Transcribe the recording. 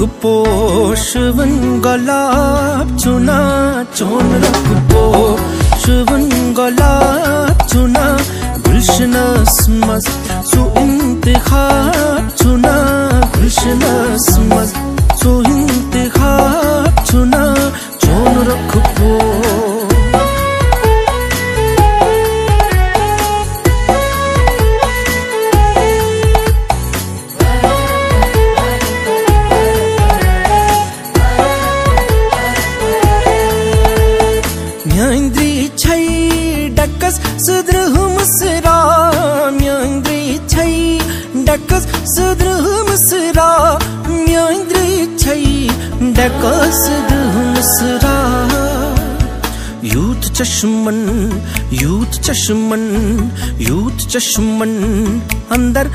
पोषवन गलाब चुना चोन रख पोषवन गलाब चुना गुलशनस मज सु इंतखाब चुना गुलशनस मज सु इंतखाब चुना चोन रख पो डकस सुद्रहुम सरा म्यांद्री छई डकस सुद्रहुम सरा म्यांद्री छई डकस सुद्रहुम सरा यूथ चश्मन यूथ चश्मन यूथ चश्मन अंदर